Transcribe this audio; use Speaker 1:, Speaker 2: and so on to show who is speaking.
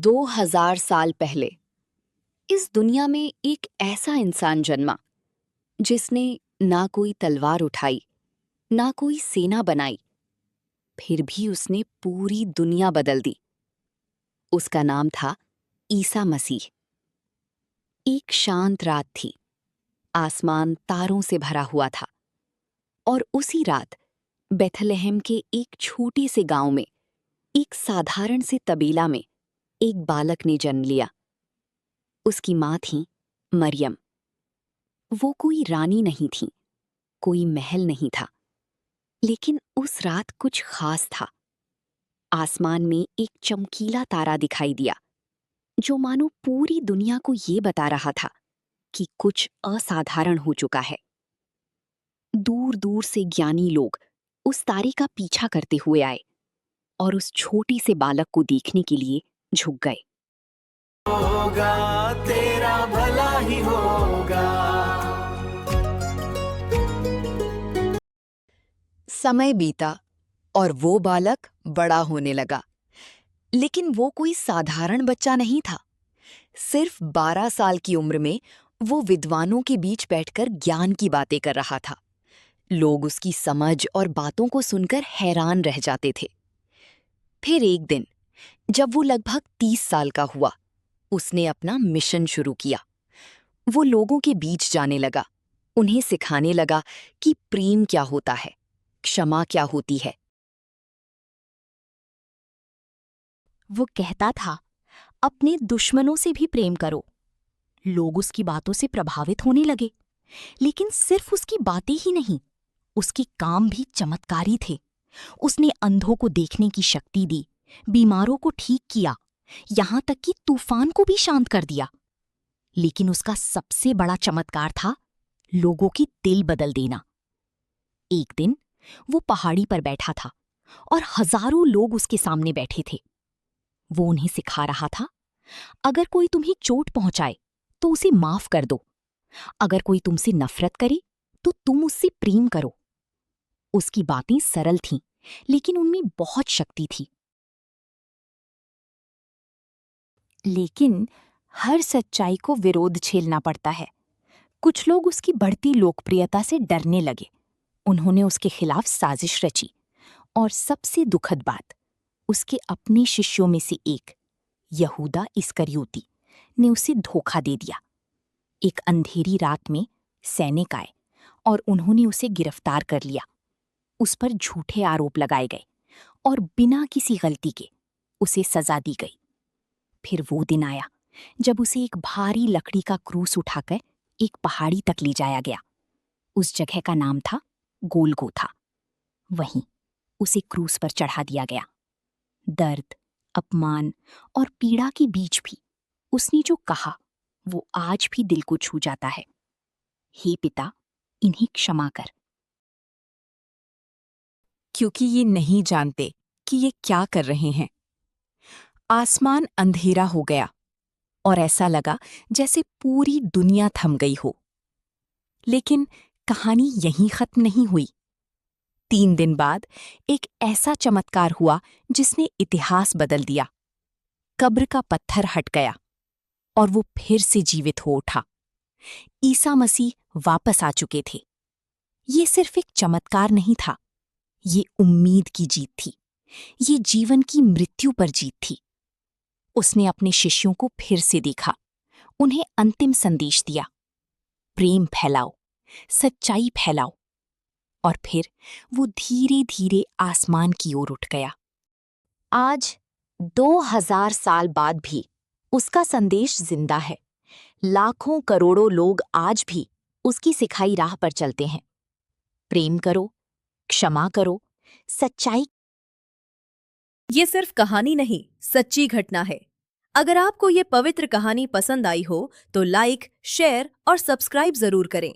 Speaker 1: 2000 साल पहले इस दुनिया में एक ऐसा इंसान जन्मा जिसने ना कोई तलवार उठाई, ना कोई सेना बनाई, फिर भी उसने पूरी दुनिया बदल दी। उसका नाम था ईसा मसीह। एक शांत रात थी, आसमान तारों से भरा हुआ था और उसी रात बेथलेहम के एक छोटे से गांव में, एक साधारण से तबीला में एक बालक ने जन्म लिया। उसकी माँ थी मरियम। वो कोई रानी नहीं थी, कोई महल नहीं था, लेकिन उस रात कुछ खास था। आसमान में एक चमकीला तारा दिखाई दिया, जो मानो पूरी दुनिया को ये बता रहा था कि कुछ असाधारण हो चुका है। दूर दूर से ज्ञानी लोग उस तारे का पीछा करते हुए आए और उस छोटे से बालक को देखने के लिए झुक गए।
Speaker 2: होगा तेरा भला ही होगा।
Speaker 1: समय बीता और वो बालक बड़ा होने लगा, लेकिन वो कोई साधारण बच्चा नहीं था। सिर्फ 12 साल की उम्र में वो विद्वानों के बीच बैठकर ज्ञान की बातें कर रहा था। लोग उसकी समझ और बातों को सुनकर हैरान रह जाते थे। फिर एक दिन, जब वो लगभग 30 साल का हुआ, उसने अपना मिशन शुरू किया। वो लोगों के बीच जाने लगा, उन्हें सिखाने लगा कि प्रेम क्या होता है, क्षमा क्या होती है।
Speaker 3: वो कहता था, अपने दुश्मनों से भी प्रेम करो। लोग उसकी बातों से प्रभावित होने लगे, लेकिन सिर्फ उसकी बातें ही नहीं, उसके काम भी चमत्कारी थे। उसने अंधों को देखने की शक्ति दी, बीमारों को ठीक किया, यहां तक कि तूफान को भी शांत कर दिया। लेकिन उसका सबसे बड़ा चमत्कार था लोगों की दिल बदल देना। एक दिन वो पहाड़ी पर बैठा था और हजारों लोग उसके सामने बैठे थे। वो उन्हें सिखा रहा था, अगर कोई तुम्हें चोट पहुंचाए तो उसे माफ कर दो। अगर कोई तुमसे नफरत करे तो तुम उससे प्रेम करो। उसकी बातें सरल थीं, लेकिन उनमें बहुत शक्ति थी। लेकिन हर सच्चाई को विरोध झेलना पड़ता है। कुछ लोग उसकी बढ़ती लोकप्रियता से डरने लगे। उन्होंने उसके खिलाफ साजिश रची और सबसे दुखद बात, उसके अपने शिष्यों में से एक, यहूदा इस्करियोती, ने उसे धोखा दे दिया। एक अंधेरी रात में सैनिक आए और उन्होंने उसे गिरफ्तार कर लिया। उस पर झूठे आरोप लगाए गए और बिना किसी गलती के उसे सजा दी गई। फिर वो दिन आया जब उसे एक भारी लकड़ी का क्रूस उठाकर एक पहाड़ी तक ले जाया गया। उस जगह का नाम था गोलगोथा। वहीं उसे क्रूस पर चढ़ा दिया गया। दर्द, अपमान और पीड़ा के बीच भी उसने जो कहा, वो आज भी दिल को छू जाता है। हे पिता, इन्हें क्षमा कर।
Speaker 4: क्योंकि ये नहीं जानते कि ये क्या कर रहे हैं। आसमान अंधेरा हो गया और ऐसा लगा जैसे पूरी दुनिया थम गई हो। लेकिन कहानी यहीं खत्म नहीं हुई। 3 दिन बाद एक ऐसा चमत्कार हुआ जिसने इतिहास बदल दिया। कब्र का पत्थर हट गया और वो फिर से जीवित हो उठा। ईसा मसीह वापस आ चुके थे। ये सिर्फ एक चमत्कार नहीं था, ये उम्मीद की जीत थी। ये जीवन की मृत्यु पर जीत थी। उसने अपने शिष्यों को फिर से देखा, उन्हें अंतिम संदेश दिया, प्रेम फैलाओ, सच्चाई फैलाओ। और फिर वो धीरे धीरे आसमान की ओर उठ गया।
Speaker 3: आज 2000 साल बाद भी उसका संदेश जिंदा है। लाखों करोड़ों लोग आज भी उसकी सिखाई राह पर चलते हैं। प्रेम करो, क्षमा करो, सच्चाई।
Speaker 5: ये सिर्फ कहानी नहीं, सच्ची घटना है। अगर आपको ये पवित्र कहानी पसंद आई हो तो लाइक, शेयर और सब्सक्राइब जरूर करें।